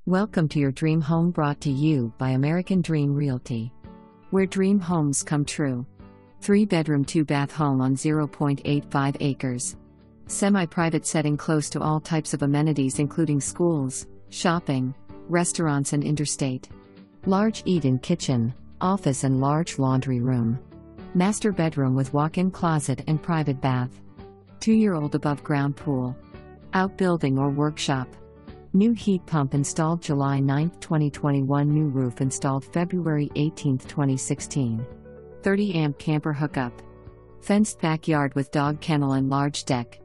Welcome to your dream home, brought to you by American Dream Realty, where dream homes come true. 3-bedroom 2-bath home on 0.85 acres. Semi-private setting close to all types of amenities including schools, shopping, restaurants and interstate. Large eat-in kitchen, office and large laundry room. Master bedroom with walk-in closet and private bath. 2-year-old above-ground pool. Outbuilding or workshop. New heat pump installed July 9, 2021. New roof installed February 18, 2016. 30-amp camper hookup. Fenced backyard with dog kennel and large deck.